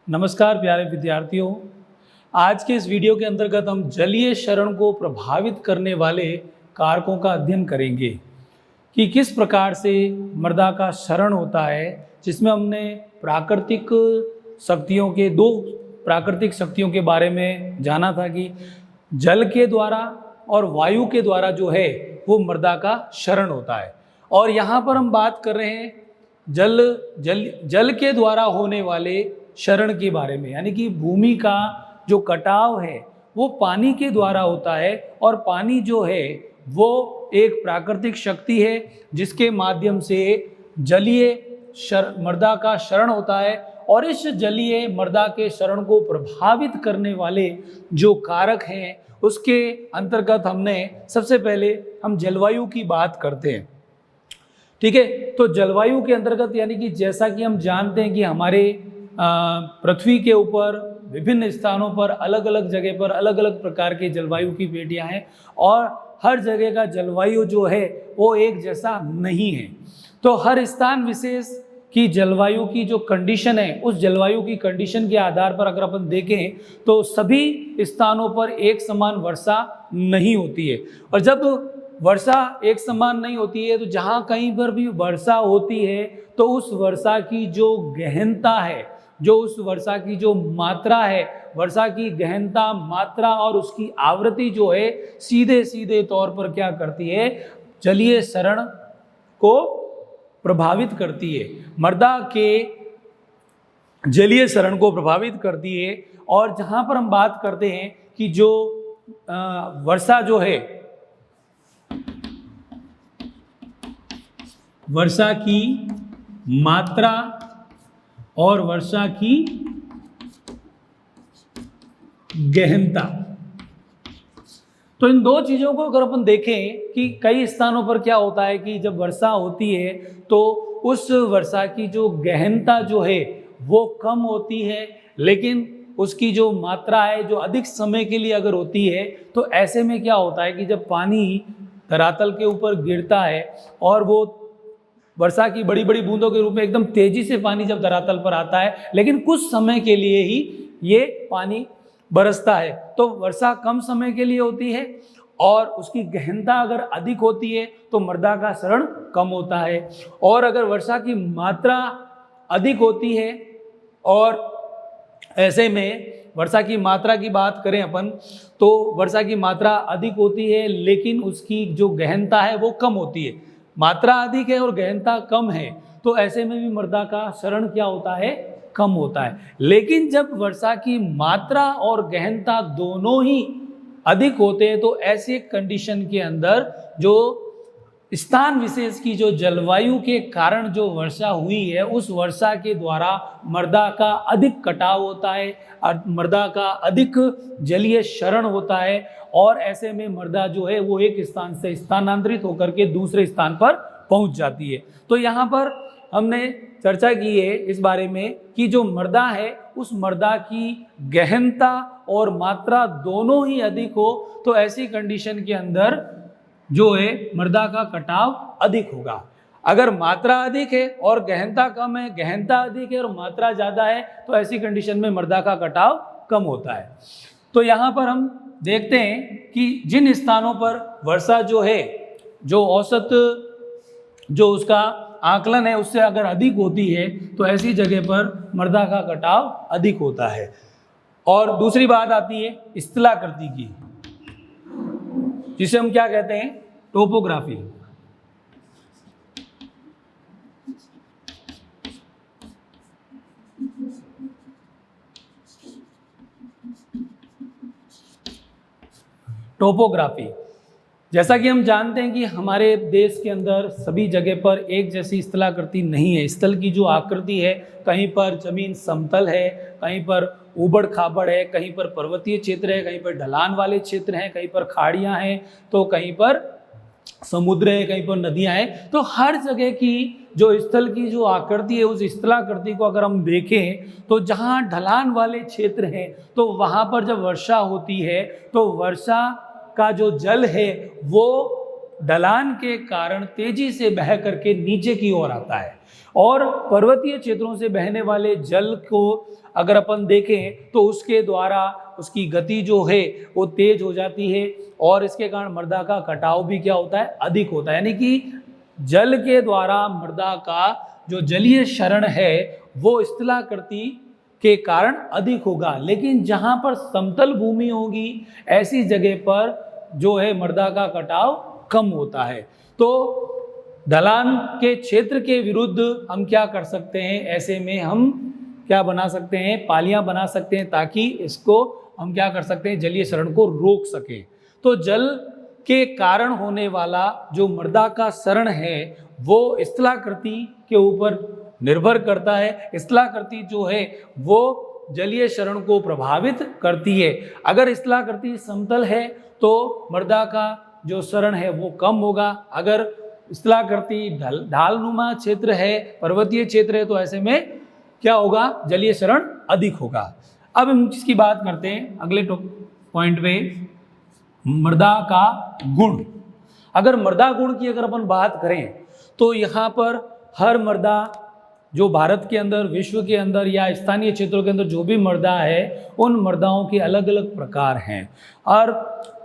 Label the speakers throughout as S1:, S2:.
S1: नमस्कार प्यारे विद्यार्थियों। आज के इस वीडियो के अंतर्गत हम जलीय क्षरण को प्रभावित करने वाले कारकों का अध्ययन करेंगे कि किस प्रकार से मृदा का क्षरण होता है, जिसमें हमने दो प्राकृतिक शक्तियों के बारे में जाना था कि जल के द्वारा और वायु के द्वारा जो है वो मृदा का क्षरण होता है। और यहाँ पर हम बात कर रहे हैं जल के द्वारा होने वाले क्षरण के बारे में, यानी कि भूमि का जो कटाव है वो पानी के द्वारा होता है। और पानी जो है वो एक प्राकृतिक शक्ति है जिसके माध्यम से जलीय मृदा का क्षरण होता है। और इस जलीय मृदा के क्षरण को प्रभावित करने वाले जो कारक हैं उसके अंतर्गत हमने सबसे पहले हम जलवायु की बात करते हैं। ठीक है, तो जलवायु के अंतर्गत यानी कि जैसा कि हम जानते हैं कि हमारे पृथ्वी के ऊपर विभिन्न स्थानों पर अलग अलग जगह पर अलग अलग प्रकार के जलवायु की पेटियां हैं और हर जगह का जलवायु जो है वो एक जैसा नहीं है। तो हर स्थान विशेष की जलवायु की जो कंडीशन है, उस जलवायु की कंडीशन के आधार पर अगर अपन देखें तो सभी स्थानों पर एक समान वर्षा नहीं होती है। और जब वर्षा एक समान नहीं होती है तो जहाँ कहीं पर भी वर्षा होती है तो उस वर्षा की जो गहनता है, जो उस वर्षा की जो मात्रा है, वर्षा की गहनता, मात्रा और उसकी आवृत्ति जो है सीधे सीधे तौर पर क्या करती है, जलीय क्षरण को प्रभावित करती है, मृदा के जलीय क्षरण को प्रभावित करती है। और जहाँ पर हम बात करते हैं कि जो वर्षा जो है, वर्षा की मात्रा और वर्षा की गहनता, तो इन दो चीजों को अगर अपन देखें कि कई स्थानों पर क्या होता है कि जब वर्षा होती है तो उस वर्षा की जो गहनता जो है वो कम होती है, लेकिन उसकी जो मात्रा है जो अधिक समय के लिए अगर होती है तो ऐसे में क्या होता है कि जब पानी धरातल के ऊपर गिरता है और वो वर्षा की बड़ी बड़ी बूंदों के रूप में एकदम तेजी से पानी जब धरातल पर आता है, लेकिन कुछ समय के लिए ही ये पानी बरसता है, तो वर्षा कम समय के लिए होती है और उसकी गहनता अगर अधिक होती है तो मृदा का क्षरण कम होता है। और अगर वर्षा की मात्रा अधिक होती है और ऐसे में वर्षा की मात्रा की बात करें अपन तो वर्षा की मात्रा अधिक होती है लेकिन उसकी जो गहनता है वो कम होती है, मात्रा अधिक है और गहनता कम है, तो ऐसे में भी मृदा का क्षरण क्या होता है, कम होता है। लेकिन जब वर्षा की मात्रा और गहनता दोनों ही अधिक होते हैं तो ऐसे कंडीशन के अंदर जो स्थान विशेष की जो जलवायु के कारण जो वर्षा हुई है उस वर्षा के द्वारा मृदा का अधिक कटाव होता है, मृदा का अधिक जलीय क्षरण होता है और ऐसे में मृदा जो है वो एक स्थान से स्थानांतरित होकर के दूसरे स्थान पर पहुंच जाती है। तो यहाँ पर हमने चर्चा की है इस बारे में कि जो मृदा है उस मृदा की गहनता और मात्रा दोनों ही अधिक हो तो ऐसी कंडीशन के अंदर जो है मृदा का कटाव अधिक होगा। अगर मात्रा अधिक है और गहनता कम है, गहनता अधिक है और मात्रा ज़्यादा है तो ऐसी कंडीशन में मृदा का कटाव कम होता है। तो यहाँ पर हम देखते हैं कि जिन स्थानों पर वर्षा जो है, जो औसत जो उसका आकलन है उससे अगर अधिक होती है तो ऐसी जगह पर मृदा का कटाव अधिक होता है। और दूसरी बात आती है स्थलाकृति की, जिसे हम क्या कहते हैं, टोपोग्राफी। टोपोग्राफी, जैसा कि हम जानते हैं कि हमारे देश के अंदर सभी जगह पर एक जैसी स्थलाकृति नहीं है। स्थल की जो आकृति है, कहीं पर जमीन समतल है, कहीं पर ऊबड़ खाबड़ है, कहीं पर पर्वतीय क्षेत्र है, कहीं पर ढलान वाले क्षेत्र हैं, कहीं पर खाड़ियाँ हैं, तो कहीं पर समुद्र है, कहीं पर नदियाँ हैं। तो हर जगह की जो स्थल की जो आकृति है उस स्थलाकृति को अगर हम देखें तो जहाँ ढलान वाले क्षेत्र हैं तो वहाँ पर जब वर्षा होती है तो वर्षा का जो जल है वो ढलान के कारण तेजी से बह करके नीचे की ओर आता है। और पर्वतीय क्षेत्रों से बहने वाले जल को अगर अपन देखें तो उसके द्वारा उसकी गति जो है वो तेज हो जाती है और इसके कारण मृदा का कटाव भी क्या होता है, अधिक होता है। यानी कि जल के द्वारा मृदा का जो जलीय क्षरण है वो स्थलाकृति के कारण अधिक होगा, लेकिन जहां पर समतल भूमि होगी ऐसी जगह पर जो है मृदा का कटाव कम होता है। तो ढलान के क्षेत्र के विरुद्ध हम क्या कर सकते हैं, ऐसे में हम क्या बना सकते हैं, पालियां बना सकते हैं ताकि इसको हम क्या कर सकते हैं, जलीय क्षरण को रोक सकें। तो जल के कारण होने वाला जो मृदा का क्षरण है वो स्थलाकृति के ऊपर निर्भर करता है। स्थलाकृति जो है वो जलीय क्षरण को प्रभावित करती है। अगर स्थलाकृति समतल है तो मृदा का जो क्षरण है वो कम होगा। अगर स्थलाकृति ढालनुमा क्षेत्र है, पर्वतीय क्षेत्र है, तो ऐसे में क्या होगा, जलीय क्षरण अधिक होगा। अब हम इसकी बात करते हैं अगले पॉइंट पे, मृदा का गुण। अगर मृदा गुण की अगर अपन बात करें तो यहाँ पर हर मृदा जो भारत के अंदर, विश्व के अंदर या स्थानीय क्षेत्रों के अंदर जो भी मृदा है उन मृदाओं के अलग अलग प्रकार हैं। और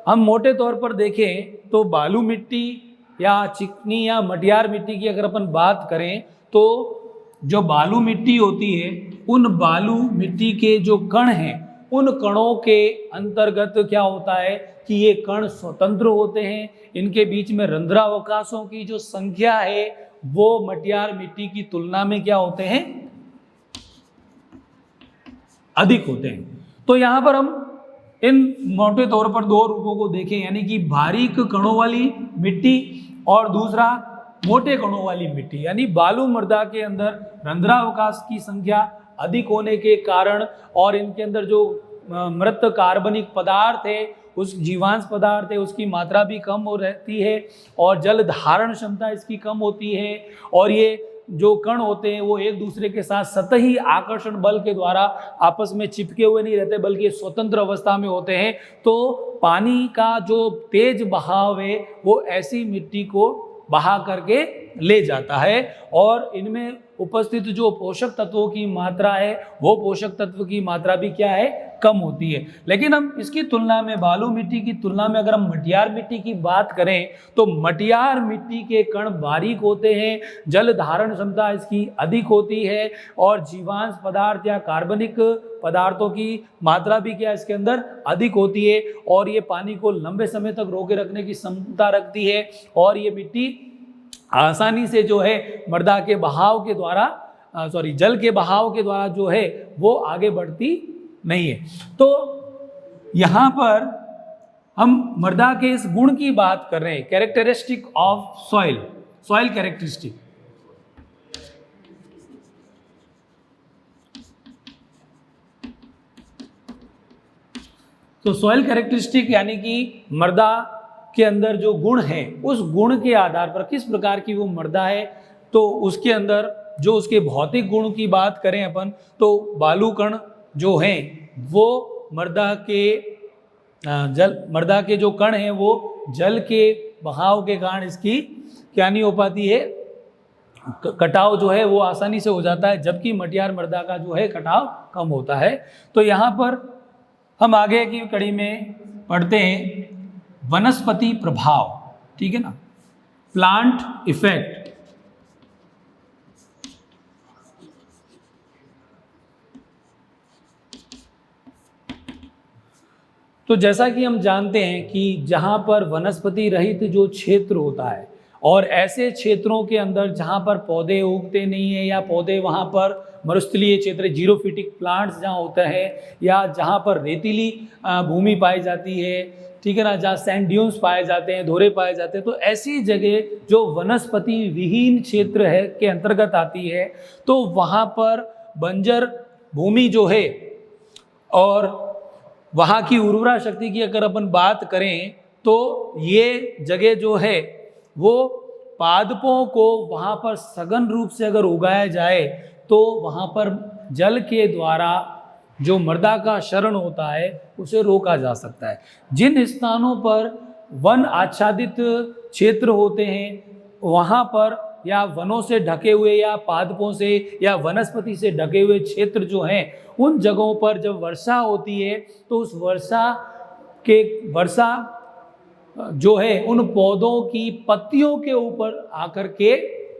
S1: हम मोटे तौर पर देखें तो बालू मिट्टी या चिकनी या मटियार मिट्टी की अगर अपन बात करें तो जो बालू मिट्टी होती है उन बालू मिट्टी के जो कण हैं उन कणों के अंतर्गत क्या होता है कि ये कण स्वतंत्र होते हैं। इनके बीच में रंध्रावकाशों की जो संख्या है वो मटियार मिट्टी की तुलना में क्या होते हैं, अधिक होते हैं। तो यहां पर हम इन मोटे तौर पर दो रूपों को देखें, यानी कि बारीक कणों वाली मिट्टी और दूसरा मोटे कणों वाली मिट्टी। यानी बालू मृदा के अंदर रंध्रावकाश की संख्या अधिक होने के कारण और इनके अंदर जो मृत कार्बनिक पदार्थ है, उस जीवांश पदार्थ है, उसकी मात्रा भी कम हो रहती है और जल धारण क्षमता इसकी कम होती है। और ये जो कण होते हैं वो एक दूसरे के साथ सतही आकर्षण बल के द्वारा आपस में चिपके हुए नहीं रहते बल्कि स्वतंत्र अवस्था में होते हैं। तो पानी का जो तेज बहाव है वो ऐसी मिट्टी को बहा करके ले जाता है और इनमें उपस्थित जो पोषक तत्वों की मात्रा है वो पोषक तत्व की मात्रा भी क्या है, कम होती है। लेकिन हम इसकी तुलना में बालू मिट्टी की तुलना में अगर हम मटियार मिट्टी की बात करें तो मटियार मिट्टी के कण बारीक होते हैं, जल धारण क्षमता इसकी अधिक होती है और जीवांश पदार्थ या कार्बनिक पदार्थों की मात्रा भी क्या इसके अंदर अधिक होती है और ये पानी को लंबे समय तक रोके रखने की क्षमता रखती है और ये मिट्टी आसानी से जो है मृदा के बहाव के द्वारा जल के बहाव के द्वारा जो है वो आगे बढ़ती नहीं है। तो यहाँ पर हम मृदा के इस गुण की बात कर रहे हैं, कैरेक्टरिस्टिक ऑफ सॉइल कैरेक्टरिस्टिक। तो सॉइल कैरेक्टरिस्टिक यानी कि मृदा के अंदर जो गुण है उस गुण के आधार पर किस प्रकार की वो मृदा है, तो उसके अंदर जो उसके भौतिक गुण की बात करें अपन तो बालू कण जो हैं वो मृदा के जो कण हैं वो जल के बहाव के कारण इसकी क्या नहीं हो पाती है, कटाव जो है वो आसानी से हो जाता है, जबकि मटियार मृदा का जो है कटाव कम होता है। तो यहाँ पर हम आगे की कड़ी में पढ़ते हैं वनस्पति प्रभाव, ठीक है ना, प्लांट इफेक्ट। तो जैसा कि हम जानते हैं कि जहां पर वनस्पति रहित जो क्षेत्र होता है और ऐसे क्षेत्रों के अंदर जहां पर पौधे उगते नहीं है या पौधे वहां पर मरुस्थलीय क्षेत्र जीरोफिटिक प्लांट्स जहां होता है या जहां पर रेतीली भूमि पाई जाती है, ठीक है ना, जहाँ सैंड ड्यून्स पाए जाते हैं, धोरे पाए जाते हैं, तो ऐसी जगह जो वनस्पति विहीन क्षेत्र है के अंतर्गत आती है तो वहाँ पर बंजर भूमि जो है और वहाँ की उर्वरा शक्ति की अगर अपन बात करें तो ये जगह जो है वो पादपों को वहाँ पर सघन रूप से अगर उगाया जाए तो वहाँ पर जल के द्वारा जो मृदा का क्षरण होता है उसे रोका जा सकता है। जिन स्थानों पर वन आच्छादित क्षेत्र होते हैं वहाँ पर, या वनों से ढके हुए या पादपों से या वनस्पति से ढके हुए क्षेत्र जो हैं, उन जगहों पर जब वर्षा होती है तो उस वर्षा जो है उन पौधों की पत्तियों के ऊपर आकर के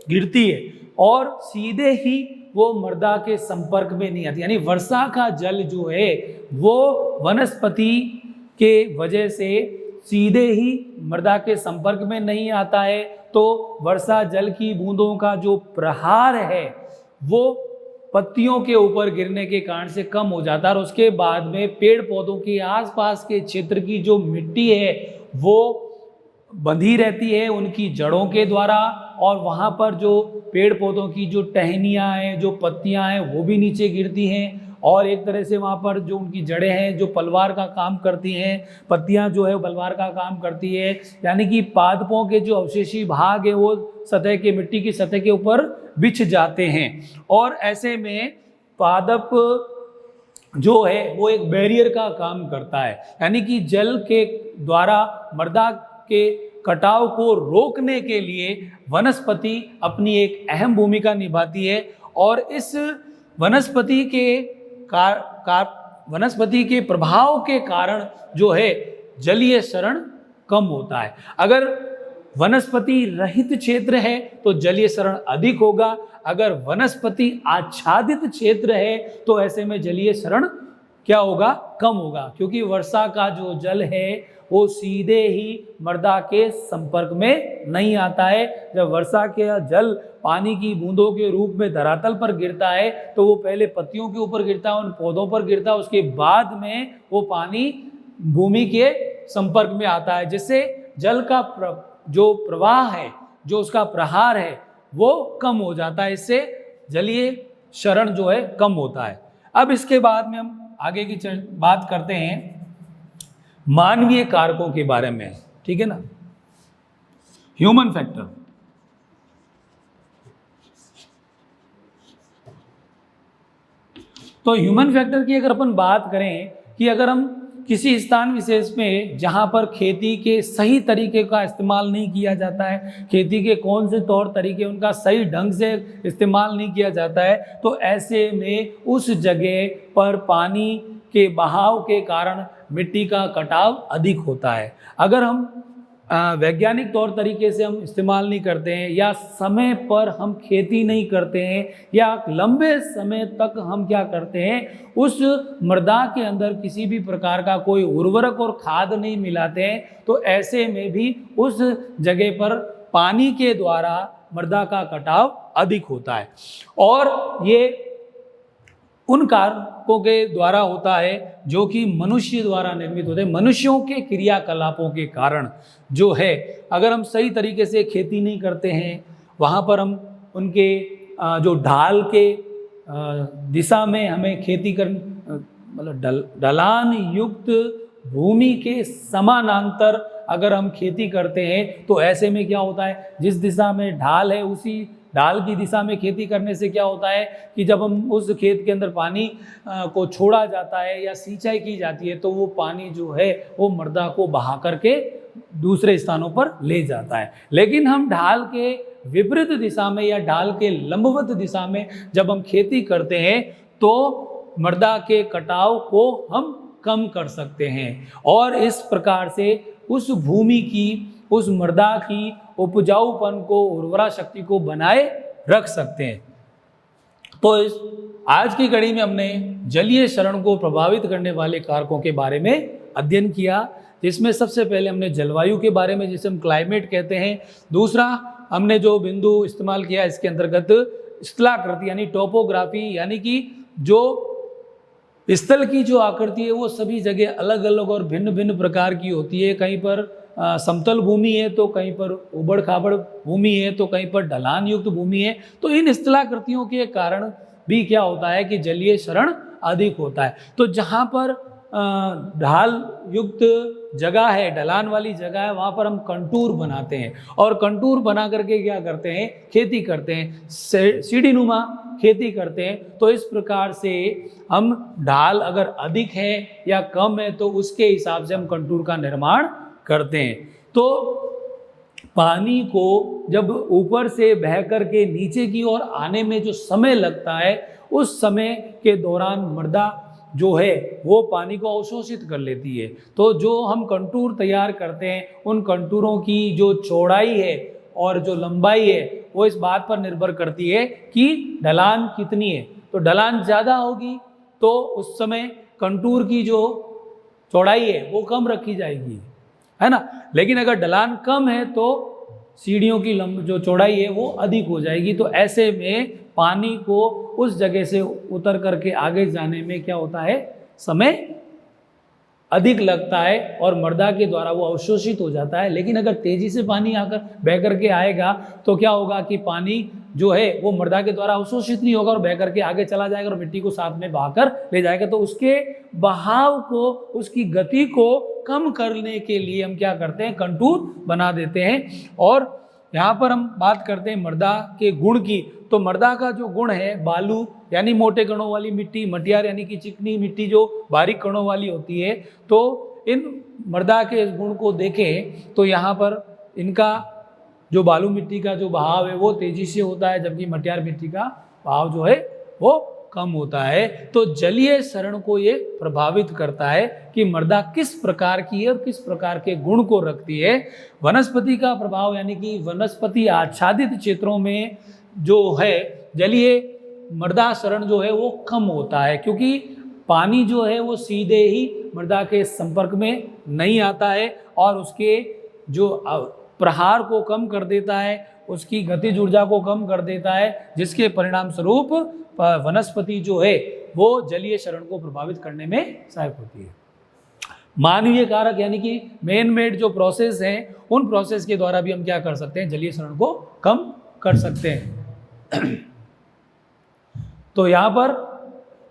S1: गिरती है और सीधे ही वो मृदा के संपर्क में नहीं आती। यानी वर्षा का जल जो है वो वनस्पति के वजह से सीधे ही मृदा के संपर्क में नहीं आता है, तो वर्षा जल की बूंदों का जो प्रहार है वो पत्तियों के ऊपर गिरने के कारण से कम हो जाता है और उसके बाद में पेड़ पौधों के आसपास के क्षेत्र की जो मिट्टी है वो बंधी रहती है उनकी जड़ों के द्वारा, और वहाँ पर जो पेड़ पौधों की जो टहनियाँ हैं, जो पत्तियाँ हैं, वो भी नीचे गिरती हैं और एक तरह से वहाँ पर जो उनकी जड़ें हैं जो पलवार का काम करती हैं, पत्तियाँ जो है पलवार का काम करती है, यानी कि पादपों के जो अवशेषी भाग है वो सतह के मिट्टी की सतह के ऊपर बिछ जाते हैं और ऐसे में पादप जो है वो एक बैरियर का काम करता है, यानी कि जल के द्वारा मृदा के कटाव को रोकने के लिए वनस्पति अपनी एक अहम भूमिका निभाती है और इस वनस्पति के प्रभाव के कारण जो है जलीय क्षरण कम होता है। अगर वनस्पति रहित क्षेत्र है तो जलीय क्षरण अधिक होगा, अगर वनस्पति आच्छादित क्षेत्र है तो ऐसे में जलीय क्षरण क्या होगा, कम होगा, क्योंकि वर्षा का जो जल है वो सीधे ही मृदा के संपर्क में नहीं आता है। जब वर्षा के जल पानी की बूंदों के रूप में धरातल पर गिरता है तो वो पहले पत्तियों के ऊपर गिरता है, उन पौधों पर गिरता है, उसके बाद में वो पानी भूमि के संपर्क में आता है, जिससे जल का जो प्रवाह है, जो उसका प्रहार है वो कम हो जाता है, इससे जलीय क्षरण जो है कम होता है। अब इसके बाद में हम आगे की बात करते हैं मानवीय कारकों के बारे में, ठीक है ना, ह्यूमन फैक्टर। तो ह्यूमन फैक्टर की अगर अपन बात करें कि अगर हम किसी स्थान विशेष में जहां पर खेती के सही तरीके का इस्तेमाल नहीं किया जाता है, खेती के कौन से तौर तरीके उनका सही ढंग से इस्तेमाल नहीं किया जाता है, तो ऐसे में उस जगह पर पानी के बहाव के कारण मिट्टी का कटाव अधिक होता है। अगर हम वैज्ञानिक तौर तरीके से हम इस्तेमाल नहीं करते हैं या समय पर हम खेती नहीं करते हैं या लंबे समय तक हम क्या करते हैं, उस मृदा के अंदर किसी भी प्रकार का कोई उर्वरक और खाद नहीं मिलाते हैं, तो ऐसे में भी उस जगह पर पानी के द्वारा मृदा का कटाव अधिक होता है और ये उन कारकों के द्वारा होता है जो कि मनुष्य द्वारा निर्मित होते हैं। मनुष्यों के क्रियाकलापों के कारण जो है, अगर हम सही तरीके से खेती नहीं करते हैं, वहाँ पर हम उनके जो ढाल के दिशा में हमें खेती कर मतलब ढलान युक्त भूमि के समानांतर अगर हम खेती करते हैं तो ऐसे में क्या होता है, जिस दिशा में ढाल है उसी ढाल की दिशा में खेती करने से क्या होता है कि जब हम उस खेत के अंदर पानी को छोड़ा जाता है या सिंचाई की जाती है तो वो पानी जो है वो मृदा को बहा करके दूसरे स्थानों पर ले जाता है। लेकिन हम ढाल के विपरीत दिशा में या ढाल के लंबवत दिशा में जब हम खेती करते हैं तो मृदा के कटाव को हम कम कर सकते हैं और इस प्रकार से उस भूमि की, उस मृदा की उपजाऊपन को, उर्वरा शक्ति को बनाए रख सकते हैं। तो इस आज की कड़ी में हमने जलीय क्षरण को प्रभावित करने वाले कारकों के बारे में अध्ययन किया, जिसमें सबसे पहले हमने जलवायु के बारे में, जिसे हम क्लाइमेट कहते हैं। दूसरा हमने जो बिंदु इस्तेमाल किया इसके अंतर्गत स्थलाकृति यानी टोपोग्राफी, यानी कि जो स्थल की जो आकृति है वो सभी जगह अलग अलग और भिन्न भिन्न प्रकार की होती है। कहीं पर समतल भूमि है तो कहीं पर उबड़ खाबड़ भूमि है तो कहीं पर ढलान युक्त भूमि है। तो इन स्थलाकृतियों के कारण भी क्या होता है कि जलीय क्षरण अधिक होता है। तो जहाँ पर ढाल युक्त जगह है, ढलान वाली जगह है, वहाँ पर हम कंटूर बनाते हैं और कंटूर बना करके क्या करते हैं, खेती करते हैं, सीढ़ी नुमा खेती करते हैं। तो इस प्रकार से हम ढाल अगर अधिक है या कम है तो उसके हिसाब से हम कंटूर का निर्माण करते हैं। तो पानी को जब ऊपर से बह करके नीचे की ओर आने में जो समय लगता है, उस समय के दौरान मृदा जो है वो पानी को अवशोषित कर लेती है। तो जो हम कंटूर तैयार करते हैं, उन कंटूरों की जो चौड़ाई है और जो लंबाई है वो इस बात पर निर्भर करती है कि ढलान कितनी है। तो ढलान ज़्यादा होगी तो उस समय कंटूर की जो चौड़ाई है वो कम रखी जाएगी, है ना। लेकिन अगर ढलान कम है तो सीढ़ियों की जो चौड़ाई है वो अधिक हो जाएगी। तो ऐसे में पानी को उस जगह से उतर करके आगे जाने में क्या होता है, समय अधिक लगता है और मृदा के द्वारा वो अवशोषित हो जाता है। लेकिन अगर तेजी से पानी आकर बह करके आएगा तो क्या होगा कि पानी जो है वो मृदा के द्वारा अवशोषित नहीं होगा और बह करके आगे चला जाएगा और मिट्टी को साथ में बहाकर ले जाएगा। तो उसके बहाव को, उसकी गति को कम करने के लिए हम क्या करते हैं, कंटूर बना देते हैं। और यहाँ पर हम बात करते हैं मृदा के गुण की। तो मृदा का जो गुण है, बालू यानी मोटे कणों वाली मिट्टी, मटियार यानी कि चिकनी मिट्टी जो बारीक कणों वाली होती है। तो इन मृदा के इस गुण को देखें तो यहाँ पर इनका जो बालू मिट्टी का जो बहाव है वो तेजी से होता है, जबकि मटियार मिट्टी का बहाव जो है वो कम होता है। तो जलीय शरण को ये प्रभावित करता है कि मृदा किस प्रकार की है और किस प्रकार के गुण को रखती है। वनस्पति का प्रभाव यानी कि वनस्पति आच्छादित क्षेत्रों में जो है जलीय मृदा शरण जो है वो कम होता है, क्योंकि पानी जो है वो सीधे ही मृदा के संपर्क में नहीं आता है और उसके जो प्रहार को कम कर देता है, उसकी गतिज ऊर्जा को कम कर देता है, जिसके परिणाम स्वरूप वनस्पति जो है वो जलीय शरण को प्रभावित करने में सहायक होती है। मानवीय कारक यानी कि मैन मेड जो प्रोसेस हैं, उन प्रोसेस के द्वारा भी हम क्या कर सकते हैं, जलीय शरण को कम कर सकते हैं। तो यहाँ पर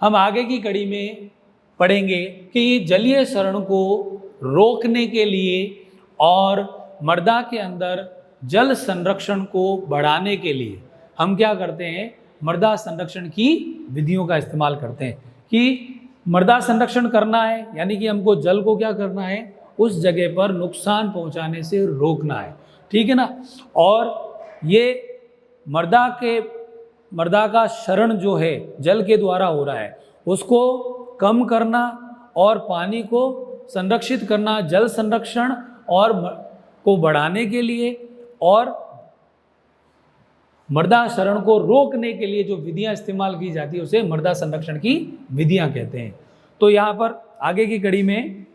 S1: हम आगे की कड़ी में पढ़ेंगे कि जलीय शरण को रोकने के लिए और मृदा के अंदर जल संरक्षण को बढ़ाने के लिए हम क्या करते हैं, मृदा संरक्षण की विधियों का इस्तेमाल करते हैं। कि मृदा संरक्षण करना है यानी कि हमको जल को क्या करना है, उस जगह पर नुकसान पहुंचाने से रोकना है, ठीक है ना। और ये मृदा का शरण जो है जल के द्वारा हो रहा है उसको कम करना और पानी को संरक्षित करना, जल संरक्षण और को बढ़ाने के लिए और मृदा शरण को रोकने के लिए जो विधियां इस्तेमाल की जाती है उसे मृदा संरक्षण की विधियां कहते हैं। तो यहाँ पर आगे की कड़ी में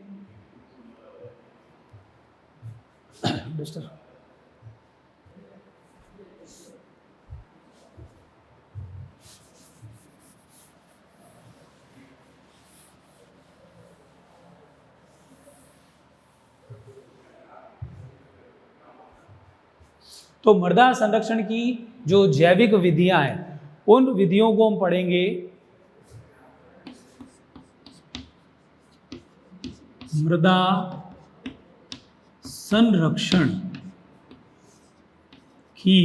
S1: तो मृदा संरक्षण की जो जैविक विधियां हैं उन विधियों को हम पढ़ेंगे। मृदा संरक्षण की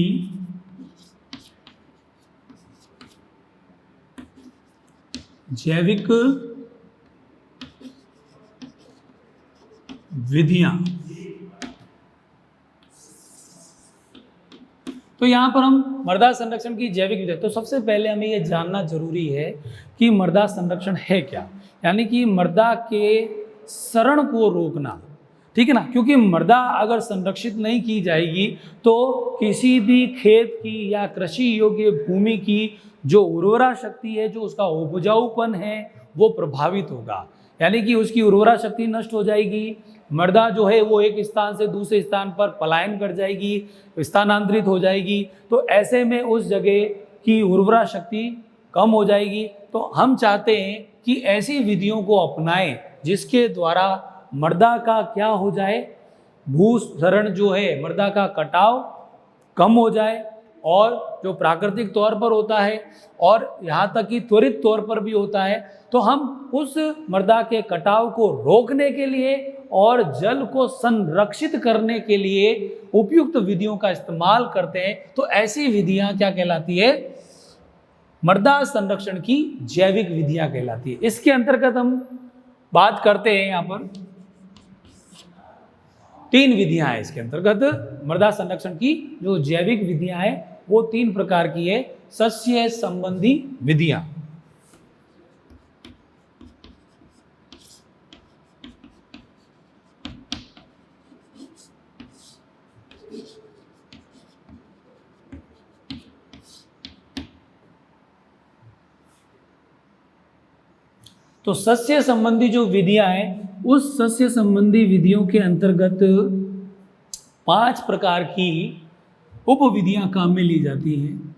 S1: जैविक विधियां। तो यहाँ पर हम मृदा संरक्षण की जैविक विधि, तो सबसे पहले हमें यह जानना जरूरी है कि मृदा संरक्षण है क्या, यानी कि मृदा के शरण को रोकना, ठीक है ना। क्योंकि मृदा अगर संरक्षित नहीं की जाएगी तो किसी भी खेत की या कृषि योग्य भूमि की जो उर्वरा शक्ति है, जो उसका उपजाऊपन है वो प्रभावित होगा, यानी कि उसकी उर्वरा शक्ति नष्ट हो जाएगी। मृदा जो है वो एक स्थान से दूसरे स्थान पर पलायन कर जाएगी, स्थानांतरित हो जाएगी। तो ऐसे में उस जगह की उर्वरा शक्ति कम हो जाएगी। तो हम चाहते हैं कि ऐसी विधियों को अपनाएं जिसके द्वारा मृदा का क्या हो जाए, भूक्षरण जो है, मृदा का कटाव कम हो जाए और जो प्राकृतिक तौर पर होता है और यहाँ तक कि त्वरित तौर पर भी होता है। तो हम उस मृदा के कटाव को रोकने के लिए और जल को संरक्षित करने के लिए उपयुक्त विधियों का इस्तेमाल करते हैं। तो ऐसी विधियां क्या कहलाती है, मृदा संरक्षण की जैविक विधियां कहलाती है। इसके अंतर्गत हम बात करते हैं यहाँ पर 3 विधियां हैं इसके अंतर्गत। मृदा संरक्षण की जो जैविक विधियां हैं वो 3 प्रकार की है। सस्य संबंधी विधियां, तो सस्य संबंधी जो विधियां हैं उस सस्य संबंधी विधियों के अंतर्गत 5 प्रकार की उप विधियां काम में ली जाती हैं।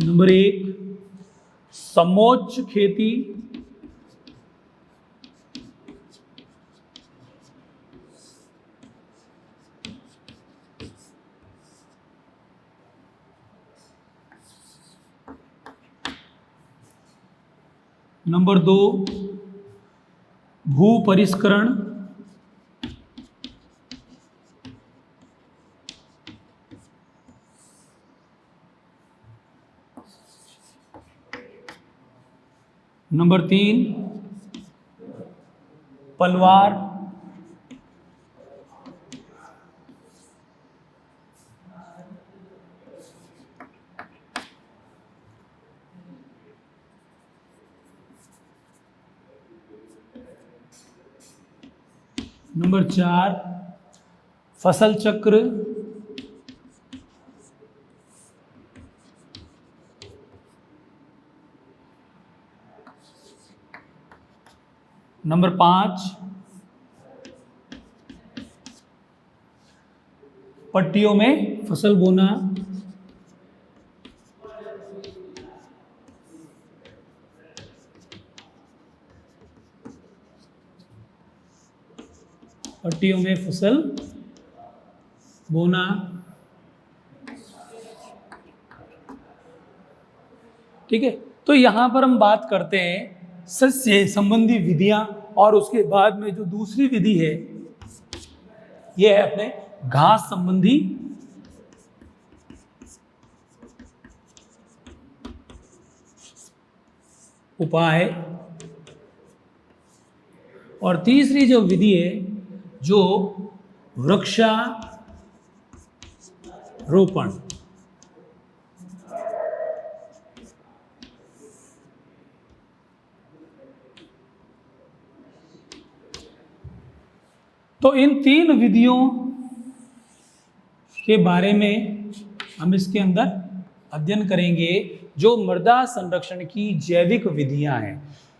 S1: नंबर 1, समोच्च खेती। नंबर 2, भू परिष्करण। नंबर 3, पलवार। नंबर 4, फसल चक्र। नंबर 5, पट्टियों में फसल बोना। पट्टियों में फसल बोना। ठीक है, तो यहां पर हम बात करते हैं सस्य संबंधी विधियां, और उसके बाद में जो दूसरी विधि है यह है अपने घास संबंधी उपाय। और तीसरी जो विधि है जो वृक्षारोपण। तो इन 3 विधियों के बारे में हम इसके अंदर अध्ययन करेंगे जो मृदा संरक्षण की जैविक विधियां हैं।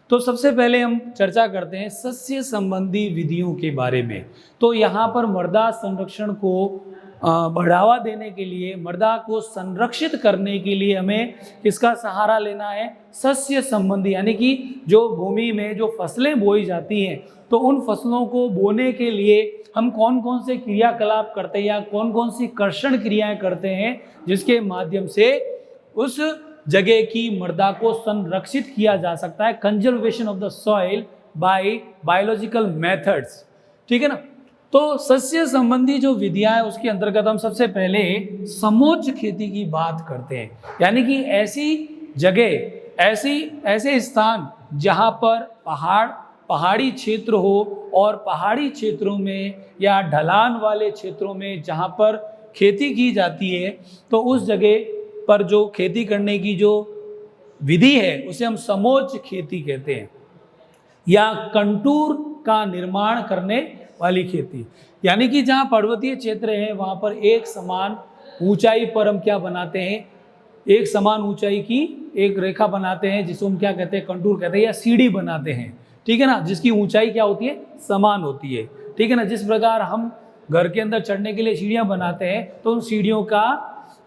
S1: तो सबसे पहले हम चर्चा करते हैं सस्य संबंधी विधियों के बारे में। तो यहाँ पर मृदा संरक्षण को बढ़ावा देने के लिए, मृदा को संरक्षित करने के लिए हमें किसका सहारा लेना है? सस्य संबंधी, यानी कि जो भूमि में जो फसलें बोई जाती हैं तो उन फसलों को बोने के लिए हम कौन कौन से क्रियाकलाप करते हैं या कौन कौन सी कर्षण क्रियाएं करते हैं जिसके माध्यम से उस जगह की मृदा को संरक्षित किया जा सकता है। Conservation of the soil by biological methods. ठीक है ना। तो सस्य संबंधी जो विधियां है उसके अंतर्गत हम सबसे पहले समोच्च खेती की बात करते हैं, यानी कि ऐसी जगह, ऐसे स्थान जहां पर पहाड़ी क्षेत्र हो और पहाड़ी क्षेत्रों में या ढलान वाले क्षेत्रों में जहां पर खेती की जाती है तो उस जगह पर जो खेती करने की जो विधि है उसे हम समोच्च खेती कहते हैं, या कंटूर का निर्माण करने वाली खेती। यानी कि जहाँ पर्वतीय क्षेत्र है वहाँ पर एक समान ऊंचाई पर हम क्या बनाते हैं? एक समान ऊंचाई की एक रेखा बनाते हैं जिसको हम क्या कहते हैं? कंटूर कहते हैं, या सीढ़ी बनाते हैं। ठीक है ना, जिसकी ऊंचाई क्या होती है? समान होती है। ठीक है ना। जिस प्रकार हम घर के अंदर चढ़ने के लिए सीढ़ियाँ बनाते हैं तो उन सीढ़ियों का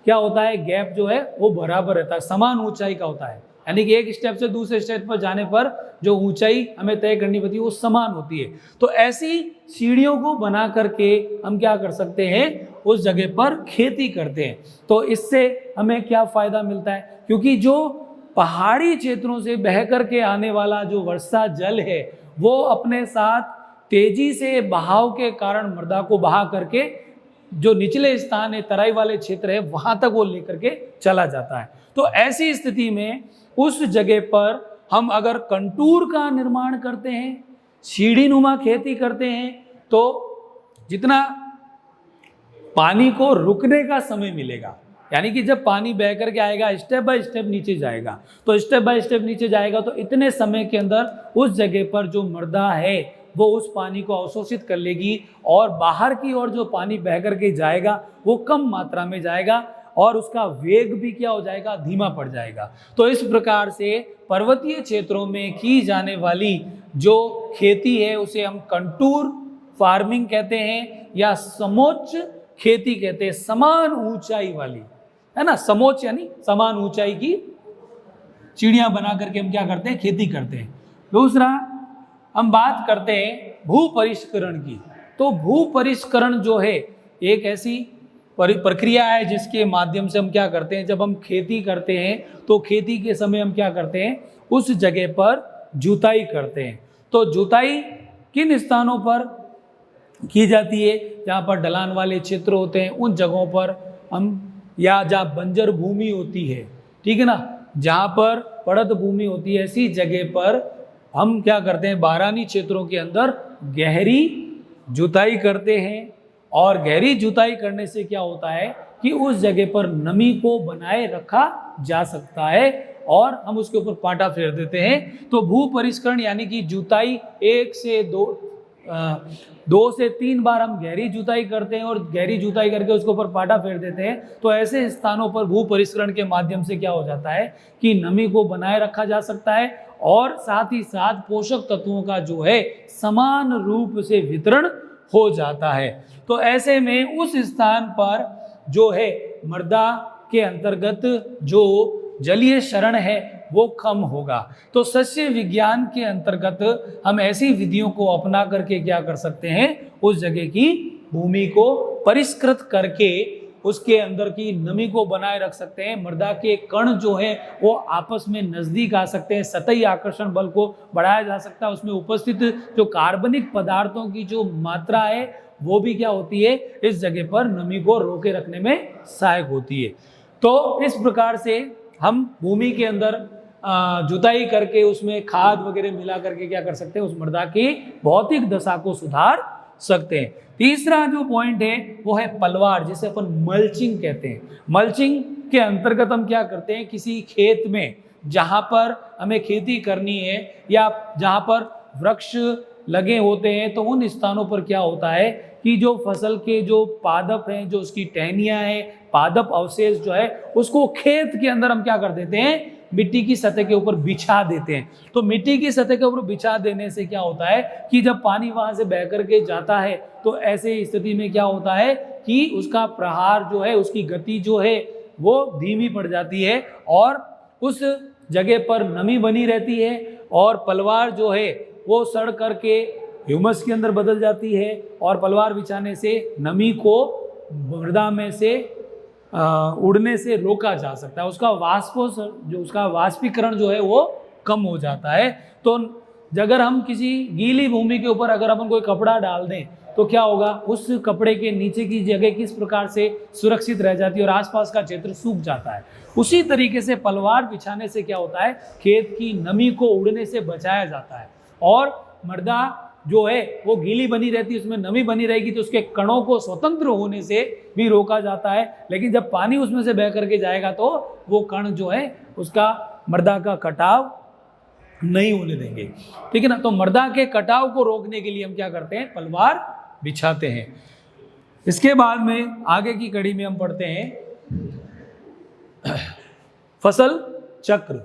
S1: क्या होता है? गैप जो है वो बराबर रहता है, समान ऊंचाई का होता है। यानी कि एक स्टेप से दूसरे स्टेप पर जाने पर जो ऊंचाई हमें तय करनी पड़ती है वो समान होती है। तो ऐसी सीढ़ियों को बना करके हम क्या कर सकते हैं? उस जगह पर खेती करते हैं। तो इससे हमें क्या फायदा मिलता है? क्योंकि जो पहाड़ी क्षेत्रों से बह करके आने वाला जो वर्षा जल है वो अपने साथ तेजी से बहाव के कारण मृदा को बहा करके जो निचले स्थान है, तराई वाले क्षेत्र है, वहां तक वो लेकर के चला जाता है। तो ऐसी स्थिति में उस जगह पर हम अगर कंटूर का निर्माण करते हैं, सीढ़ी नुमा खेती करते हैं, तो जितना पानी को रुकने का समय मिलेगा, यानी कि जब पानी बह करके आएगा स्टेप बाय स्टेप नीचे जाएगा, तो स्टेप बाय स्टेप नीचे जाएगा, तो इतने समय के अंदर उस जगह पर जो मृदा है वो उस पानी को अवशोषित कर लेगी और बाहर की ओर जो पानी बह करके जाएगा वो कम मात्रा में जाएगा और उसका वेग भी क्या हो जाएगा, धीमा पड़ जाएगा। तो इस प्रकार से पर्वतीय क्षेत्रों में की जाने वाली जो खेती है उसे हम कंटूर फार्मिंग कहते हैं या समोच्च खेती कहते हैं, समान ऊंचाई वाली, है ना। समोच्च यानी समान ऊंचाई की चिड़ियां बना करके हम क्या करते हैं, खेती करते हैं। दूसरा हम बात करते हैं भू परिष्करण की। तो भू परिष्करण जो है एक ऐसी प्रक्रिया है जिसके माध्यम से हम क्या करते हैं, जब हम खेती करते हैं तो खेती के समय हम क्या करते हैं, उस जगह पर जुताई करते हैं। तो जुताई किन स्थानों पर की जाती है, जहाँ पर ढलान वाले क्षेत्र होते हैं उन जगहों पर हम, या जहाँ बंजर भूमि होती है, ठीक है ना, जहाँ पर पड़त भूमि होती है, ऐसी जगह पर हम क्या करते हैं, बारानी क्षेत्रों के अंदर गहरी जुताई करते हैं। और गहरी जुताई करने से क्या होता है कि उस जगह पर नमी को बनाए रखा जा सकता है और हम उसके ऊपर पाटा फेर देते हैं। तो भू परिष्करण यानी कि जुताई 2 से 3 बार हम गहरी जुताई करते हैं और गहरी जुताई करके उसके ऊपर पाटा फेर देते हैं। तो ऐसे स्थानों पर भू परिष्करण के माध्यम से क्या हो जाता है कि नमी को बनाए रखा जा सकता है और साथ ही साथ पोषक तत्वों का जो है समान रूप से वितरण हो जाता है। तो ऐसे में उस स्थान पर जो है मृदा के अंतर्गत जो जलीय शरण है वो कम होगा। तो सस्य विज्ञान के अंतर्गत हम ऐसी विधियों को अपना करके क्या कर सकते हैं, उस जगह की भूमि को परिष्कृत करके उसके अंदर की नमी को बनाए रख सकते हैं। मृदा के कण जो है वो आपस में नजदीक आ सकते हैं, सतही आकर्षण बल को बढ़ाया जा सकता है, उसमें उपस्थित जो कार्बनिक पदार्थों की जो मात्रा है वो भी क्या होती है, इस जगह पर नमी को रोके रखने में सहायक होती है। तो इस प्रकार से हम भूमि के अंदर जुताई करके उसमें खाद वगैरह मिला करके क्या कर सकते हैं, उस मृदा की भौतिक दशा को सुधार सकते हैं। तीसरा जो पॉइंट है वो है पलवार, जिसे अपन मल्चिंग कहते हैं। मल्चिंग के अंतर्गत हम क्या करते हैं, किसी खेत में जहाँ पर हमें खेती करनी है या जहाँ पर वृक्ष लगे होते हैं तो उन स्थानों पर क्या होता है कि जो फसल के जो पादप हैं, जो उसकी टहनियाँ हैं, पादप अवशेष जो है उसको खेत के अंदर हम क्या कर देते हैं, मिट्टी की सतह के ऊपर बिछा देते हैं। तो मिट्टी की सतह के ऊपर बिछा देने से क्या होता है कि जब पानी वहां से बह करके जाता है तो ऐसे स्थिति में क्या होता है कि उसका प्रहार जो है, उसकी गति जो है वो धीमी पड़ जाती है और उस जगह पर नमी बनी रहती है और पलवार जो है वो सड़ करके ह्यूमस के अंदर बदल जाती है और पलवार बिछाने से नमी को मृदा में से उड़ने से रोका जा सकता है। उसका वाष्पीकरण जो है वो कम हो जाता है। तो अगर हम किसी गीली भूमि के ऊपर अगर अपन कोई कपड़ा डाल दें तो क्या होगा, उस कपड़े के नीचे की जगह किस प्रकार से सुरक्षित रह जाती है और आसपास का क्षेत्र सूख जाता है। उसी तरीके से पलवार बिछाने से क्या होता है, खेत की नमी को उड़ने से बचाया जाता है और मृदा जो है वो गीली बनी रहती है, उसमें नमी बनी रहेगी तो उसके कणों को स्वतंत्र होने से भी रोका जाता है। लेकिन जब पानी उसमें से बह करके जाएगा तो वो कण जो है उसका मृदा का कटाव नहीं होने देंगे, ठीक है ना। तो मृदा के कटाव को रोकने के लिए हम क्या करते हैं, पलवार बिछाते हैं। इसके बाद में आगे की कड़ी में हम पढ़ते हैं फसल चक्र।